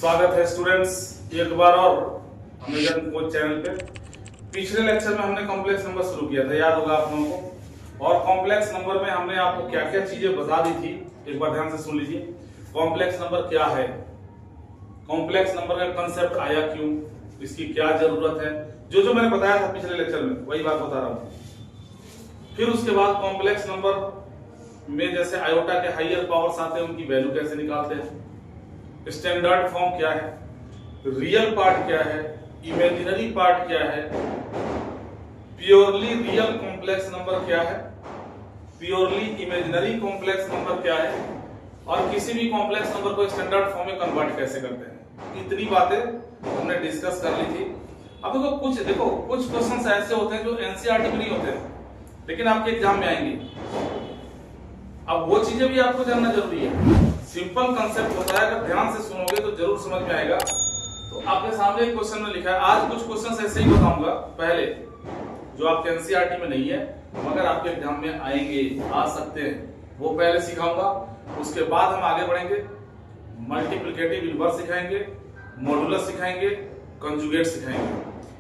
स्वागत है स्टूडेंट्स एक बार और अमेजन कोच चैनल पे। पिछले लेक्चर में हमने कॉम्प्लेक्स नंबर शुरू किया था, याद होगा आप लोगों को। और कॉम्प्लेक्स नंबर में हमने आपको क्या क्या चीजें बता दी थी, एक बार ध्यान से सुन लीजिए। कॉम्प्लेक्स नंबर क्या है, कॉम्प्लेक्स नंबर का कंसेप्ट आया क्यों, इसकी क्या जरूरत है, जो मैंने बताया था पिछले लेक्चर में वही बात बता रहा हूं। फिर उसके बाद कॉम्प्लेक्स नंबर में जैसे आयोटा के हायर पावर्स आते हैं उनकी वैल्यू कैसे निकालते हैं, स्टैंडर्ड फॉर्म क्या है, रियल पार्ट क्या है, इमेजिनरी पार्ट क्या है, प्योरली रियल कॉम्प्लेक्स नंबर क्या है, प्योरली इमेजिनरी कॉम्प्लेक्स नंबर क्या है, और किसी भी कॉम्प्लेक्स नंबर को स्टैंडर्ड फॉर्म में कन्वर्ट कैसे करते हैं। इतनी बातें हमने डिस्कस कर ली थी। अब देखो कुछ क्वेश्चंस ऐसे होते हैं जो एनसीईआरटी में नहीं होते हैं लेकिन आपके एग्जाम में आएंगे। अब वो चीजें भी आपको जानना जरूरी है। सिंपल कंसेप्ट होता है, अगर ध्यान से सुनोगे तो जरूर समझ में आएगा। तो आपके सामने एक क्वेश्चन में लिखा है, आज कुछ क्वेश्चंस ऐसे ही बताऊंगा पहले जो आपके एनसीईआरटी में नहीं है मगर आपके एग्जाम में आएंगे, आ सकते हैं, वो पहले सिखाऊंगा। उसके बाद हम आगे बढ़ेंगे, मल्टीप्लिकेटिव इनवर्स सिखाएंगे, मॉडुलस सिखाएंगे, कंजुगेट सिखाएंगे।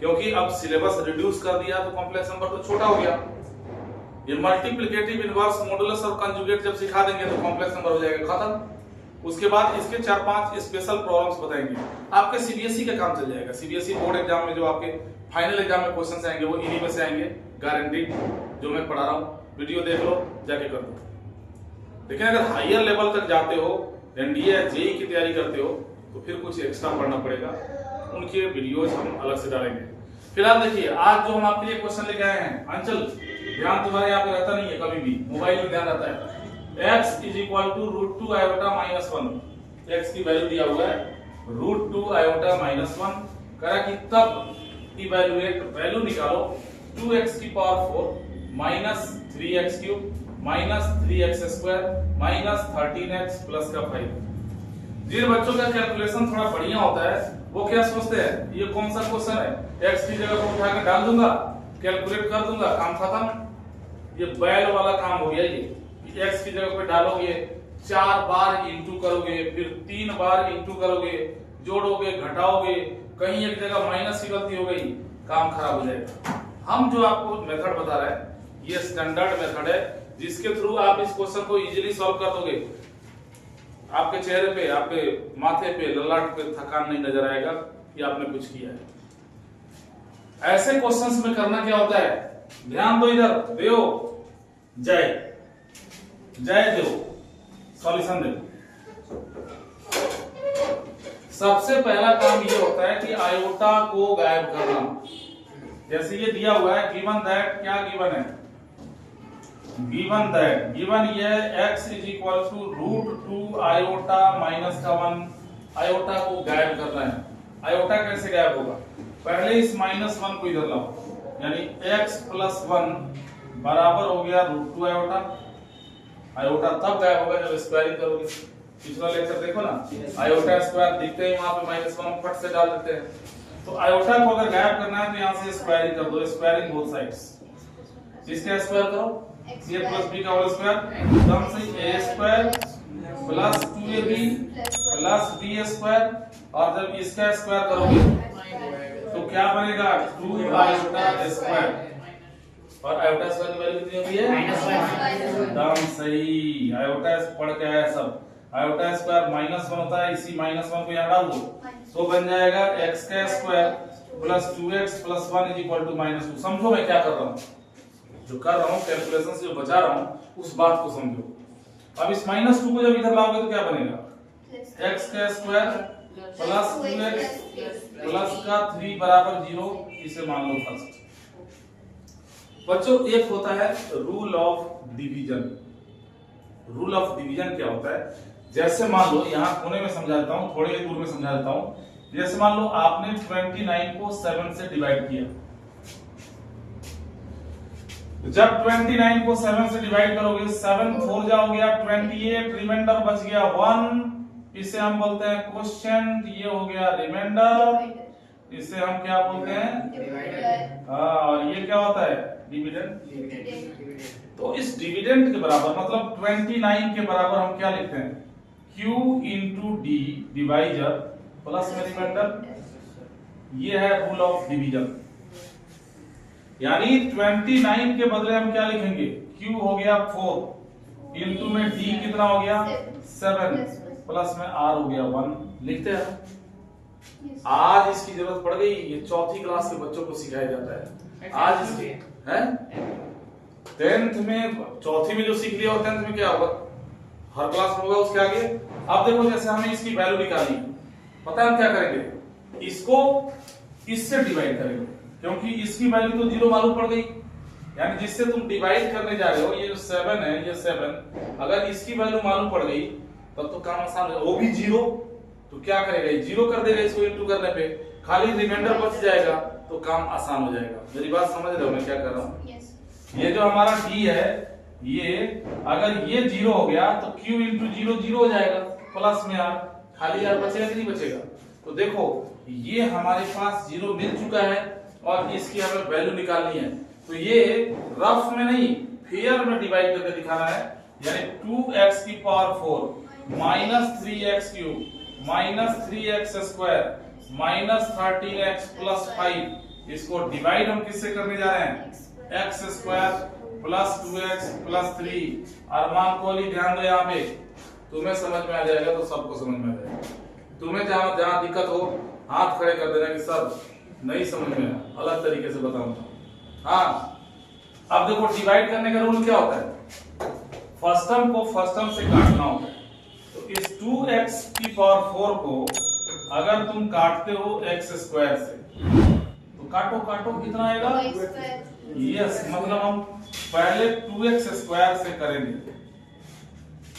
क्योंकि अब सिलेबस रिड्यूस कर दिया तो कॉम्प्लेक्स नंबर तो छोटा हो गया। ये मल्टीप्लिकेटिव इनवर्स मॉडुलस और कंजुगेट जब सिखा देंगे तो कॉम्प्लेक्स नंबर हो जाएगा खत्म। उसके बाद इसके 4-5 स्पेशल प्रॉब्लम्स बताएंगे, आपके सीबीएसई का काम चल जाएगा। सीबीएसई बोर्ड एग्जाम में जो आपके फाइनल एग्जाम में क्वेश्चंस आएंगे वो इन्हीं में से आएंगे, गारंटीड। जो मैं पढ़ा रहा हूँ वीडियो देख लो, जाके कर दो। लेकिन अगर हायर लेवल तक जाते हो, एनडीए या जेईई की तैयारी करते हो तो फिर कुछ एक्स्ट्रा पढ़ना पड़ेगा, उनके वीडियोज हम अलग से डालेंगे। फिलहाल देखिए, आज जो हम आपके लिए क्वेश्चन लेके आए हैं, अंचल ध्यान तुम्हारे यहाँ पे रहता नहीं है, कभी भी मोबाइल में ध्यान रहता है। x √2 आयोटा -1, x की वैल्यू दिया हुआ है √2 आयोटा -1, कहा कि तब इवैल्यूएट वैल्यू निकालो 2x की power 4 -3x³ -3x² -13x plus का 5। जिन बच्चों का कैलकुलेशन थोड़ा बढ़िया होता है वो क्या सोचते हैं, ये कौन सा क्वेश्चन है, x की जगह पर उठाकर डाल दूंगा, कैलकुलेट कर दूंगा, काम खत्म। ये बैल वाला काम हो गया। ये x की जगह पे डालोगे, 4 बार इंटू करोगे, फिर 3 बार इंटू करोगे, जोड़ोगे, घटाओगे, कहीं एक जगह माइनस की गलती हो गई, काम खराब हो जाएगा। हम जो आपको मेथड बता रहे हैं ये स्टैंडर्ड मेथड है जिसके थ्रू आप इस क्वेश्चन को इजीली सॉल्व कर दोगे। आपके चेहरे पे, आपके माथे पे, ललाट पे थकान नहीं नजर आएगा कि आपने कुछ किया है। ऐसे क्वेश्चंस में करना क्या होता है, ध्यान दो, इधर देओ, जय जय देओ, सॉल्यूशन दे। सबसे पहला काम ये होता है कि आयोटा को गायब करना। जैसे ये दिया हुआ है गिवन दैट, क्या गिवन है, गिवन दैट, गिवन ये x √2 आयोटा -1, आयोटा को गायब करना है। आयोटा कैसे गायब होगा, पहले इस -1 को इधर लाओ, यानी x + 1 बराबर हो गया √2 आयोटा। आयोटा तब गायब होगा जब स्क्वायरिंग करोगे। पिछला लेक्चर देखो ना, आयोटा स्क्वायर दिखते ही वहां पे -1 फट से डाल देते हैं। तो आयोटा को अगर गायब करना है तो यहां से स्क्वायरिंग कर दो, स्क्वायरिंग बोथ साइड्स। इसका स्क्वायर करो, a + b का होल स्क्वायर, एकदम से a² + 2ab + b² और जब इसका स्क्वायर करोगे तो क्या बनेगा, 2 आयोटा स्क्वायर। और आयोटा स्क्वायर की वैल्यू कितनी होती है, एकदम सही, आयोटा पढ़ के आया सब। आयोटा स्क्वायर -1 होता है, इसी -1 को यहां डाल दो तो बन जाएगा x² + 2x + 1 = -2। समझो मैं क्या कर रहा हूं, जो कर रहा हूं कैलकुलेशन से जो बचा रहा हूं उस बात को समझो। अब इस -2 को जब इधर लाओगे तो क्या बनेगा, x² + 2x प्लस का 3 बराबर 0, इसे मान लो फर्स्ट। बच्चों एक होता है rule of division. Rule of division क्या होता है, जैसे मान लो यहां कोने में समझा देता हूं, थोड़ी दूर में समझा देता हूं। जैसे मान लो आपने 29 को 7 से डिवाइड किया, जब 29 को 7 से डिवाइड करोगे, 7 4 जा हो गया 28, रिमाइंडर बच गया 1, इसे हम बोलते हैं क्वोशिएंट, ये हो गया रिमाइंडर, इसे हम क्या बोलते हैं, हाँ, और ये क्या होता है, डिविडेंड। तो इस डिविडेंड के बराबर मतलब 29 के बराबर हम क्या लिखते हैं, Q × D डिवाइजर प्लस में रिमाइंडर। ये है रूल ऑफ डिवीजन। यानी 29 के बदले हम क्या लिखेंगे, Q हो गया 4 इंटू में D कितना हो गया 7 प्लस में R हो गया 1। लिखते हैं। आज इसकी जरूरत पड़ गई, ये चौथी क्लास के बच्चों को सिखाया जाता है। आज इसकी है 10th में, चौथी में जो सीख लिया और 10th में क्या होगा, हर क्लास में होगा उसके आगे। अब देखो जैसे हमें इसकी वैल्यू निकालनी, पता है हम क्या करेंगे, इसको इससे डिवाइड करेंगे, क्योंकि इसकी वैल्यू तो 0 मालूम पड़ गई। यानी जिससे तुम डिवाइड करने जा रहे हो, ये जो 7 है, ये 7 अगर इसकी वैल्यू मालूम पड़ गई तब तो काम आसान है। वो भी 0 तो क्या करेगा, 0 कर देगा इसको इंटू करने पे, खाली रिमाइंडर बच जाएगा तो काम आसान हो जाएगा। मेरी बात समझ रहे हो मैं क्या कर रहा हूँ? ये जो हमारा D है, ये अगर ये 0 हो गया तो Q इंटू 0 हो जाएगा प्लस में R, खाली R बचेगा कि नहीं बचेगा। तो देखो ये हमारे पास 0 मिल चुका है और इसकी हमें वैल्यू निकालनी है। तो ये रफ में नहीं, फेयर में डिवाइड करके दिखाना है। यानी 2x की power 4 minus 3x cube minus 3x square minus 13x plus 5, इसको डिवाइड हम किससे करने जा रहे हैं, x square plus 2x plus 3। Armaan Kohli ध्यान दो, यहाँ पे तुम्हें समझ में आ जाएगा तो सबको समझ में आ जाएगा। तुम्हें जहां जहां दिक्कत हो हाथ खड़े कर देना कि सर नहीं समझ में आया, अलग तरीके से बताऊंगा। हाँ, अब देखो डिवाइड करने का रूल क्या होता है, फर्स्ट टर्म को फर्स्ट टर्म से काटना होता है। तो इस 2x की पावर 4 को अगर तुम काटते हो x स्क्वायर से, तो काटो काटो कितना आएगा, यस, मतलब हम पहले 2x स्क्वायर से करेंगे।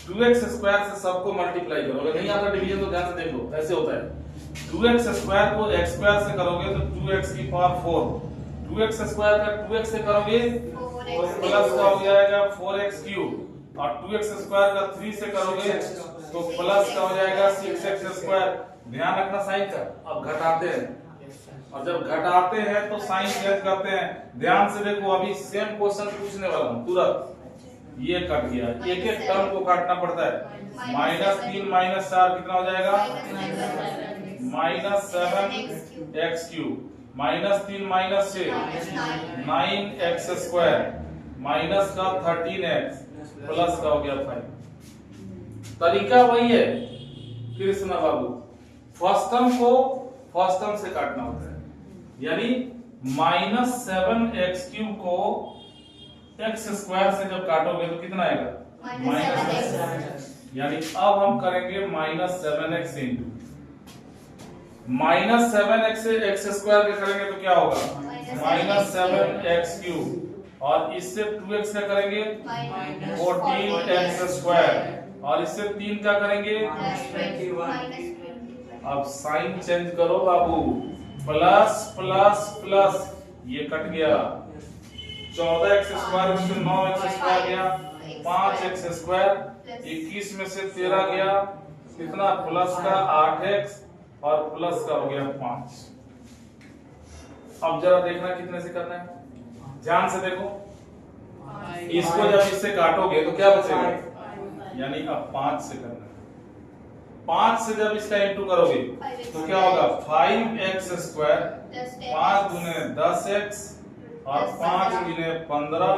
2x स्क्वायर से सबको मल्टीप्लाई करो, अगर नहीं आता डिवीजन तो ध्यान से देख लो, ऐसे होता है। 2x स्क्वायर को x स्क्वायर से करोगे तो 2x की पावर 4, 2x स्क्वायर का 2x से करोगे प्लस का हो जाएगा 4x क्यूब, और 2x स्क्वायर का 3 से करोगे तो प्लस का हो जाएगा 6x स्क्वायर। ध्यान रखना साइन का। अब घटाते हैं, और जब घटाते हैं तो साइन चेंज करते हैं। ध्यान से देखो, अभी सेम क्वेश्चन पूछने वाला हूँ तुरंत। ये कट गया, एक एक टर्म को काटना पड़ता है। माइनस 3 माइनस 4 कितना हो जाएगा, minus 7x cube minus 3 minus 6 9x square minus का 13x प्लस का हो गया 5। तरीका वही है कृष्णा बाबू, फर्स्ट टर्म को फर्स्ट टर्म से काटना होता है। यानी माइनस 7x क्यूब को x स्क्वायर से जब काटोगे तो कितना आएगा, माइनस। यानी अब हम करेंगे minus 7x into minus 7x से x स्क्वायर के करेंगे तो क्या होगा, माइनस 7x क्यूब, और इससे 2x का करेंगे 14x स्क्वायर, और इससे 3 का करेंगे। अब साइन चेंज करो बाबू, प्लस प्लस प्लस, ये कट गया, 14x स्क्वायर में से 9x स्क्वायर गया, 5x स्क्वायर, 21 में से 13 गया, कितना प्लस का 8x और प्लस का हो गया 5। अब जरा देखना कितने से करना है, ध्यान से देखो। इसको जब इससे काटोगे तो क्या बचेगा, यानी अब 5 से करना है। 5 से जब इसका इंटू करोगे तो क्या होगा, 5x स्क्वायर, 5 दूने 10x और 5 दूने 15,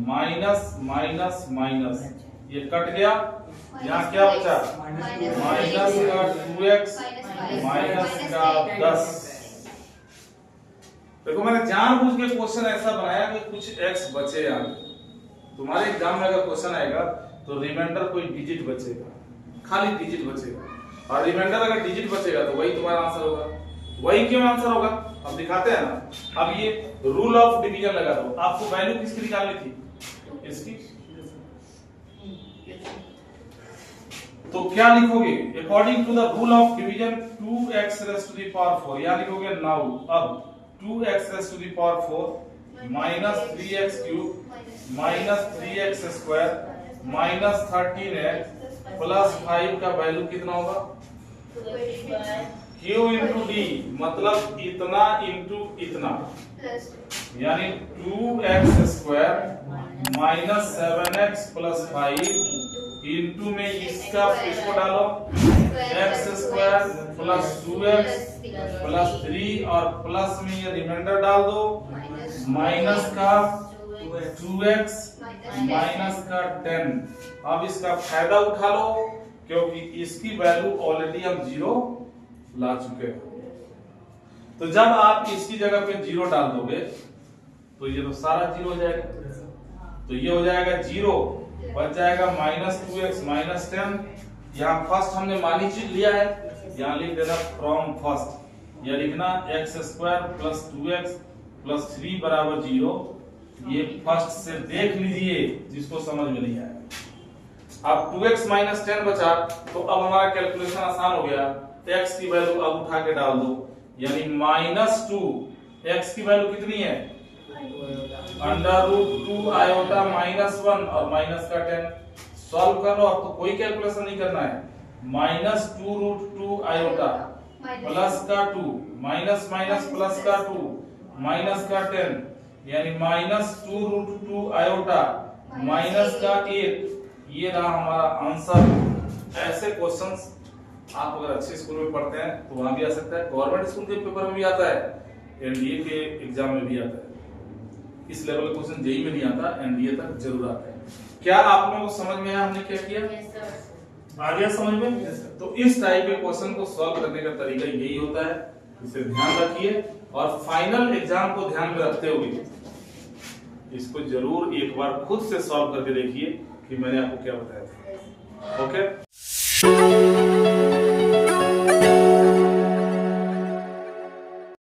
माइनस माइनस माइनस, ये कट गया। यहाँ क्या बचा, माइनस का 2x माइनस का 10। देखो मैंने जानबूझ के क्वेश्चन ऐसा बनाया कि कुछ x बचे। यार तुम्हारे एग्जाम में अगर क्वेश्चन आएगा तो रिमाइंडर कोई डिजिट बचेगा, खाली डिजिट बचेगा, और रिमाइंडर अगर डिजिट बचेगा तो वही तुम्हारा आंसर होगा। वही क्यों आंसर होगा, अब दिखाते हैं ना। अब ये रूल ऑफ डिवीजन लगा दो, आपको वैल्यू किसकी निकालनी थी, इसकी। तो क्या लिखोगे, according to the rule of division 2x raise to the power 4, या लिखोगे नाउ अब 2x raise to the power 4 minus 3x cube minus 3x square minus 13x plus 5 का वैल्यू कितना होगा, q इंटू डी, मतलब इतना इंटू इतना, यानी 2x square minus 7x plus 5 into में इसको डालो x square plus 2x plus 3 और प्लस में ये रिमाइंडर डाल दो माइनस का 2x माइनस का 10। अब इसका फायदा उठा लो क्योंकि इसकी वैल्यू ऑलरेडी हम 0 ला चुके हैं। तो जब आप इसकी जगह पे 0 डाल दोगे तो ये तो सारा 0 हो जाएगा, तो ये हो जाएगा 0, बच जाएगा माइनस 2x माइनस 10। यहाँ फर्स्ट हमने मानी चीज लिया है, यहाँ लिख देना फ्रॉम फर्स्ट, यह लिखना x square plus 2x plus 3 बराबर 0। ये फर्स्ट से देख लीजिए जिसको समझ में नहीं आया। अब 2x माइनस 10 बचा तो अब हमारा कैलकुलेशन आसान हो गया। x की वैल्यू अब उठा के डाल दो, यानी माइनस 2, x की वैल्यू कितनी है अंडर रूट 2 आयोटा माइनस 1 और माइनस का 10। सॉल्व कर लो, अब तो कोई कैलकुलेशन नहीं करना है। माइनस 2 रूट 2 आयोटा प्लस का 2 माइनस माइनस प्लस का 2 माइनस का 10, यानी माइनस 2 रूट 2 आयोटा माइनस का 8। ये रहा हमारा आंसर। ऐसे क्वेश्चंस आप अगर अच्छे स्कूल में पढ़ते हैं तो वहां भी आ सकता है, गवर्नमेंट स्कूल के पेपर में भी आता है, एनडीए के एग्जाम में भी आता है। इस लेवल का क्वेश्चन जेईई में नहीं आता, एनडीए तक जरूर आता है। क्या आप लोगों को समझ में आया हमने क्या किया? आ गया समझ में? तो इस टाइप के क्वेश्चन को सॉल्व करने का तरीका यही होता है, इसे ध्यान रखिए और फाइनल एग्जाम को ध्यान में रखते हुए इसको जरूर एक बार खुद से सॉल्व करके देखिए कि मैंने आपको क्या बताया था। ओके।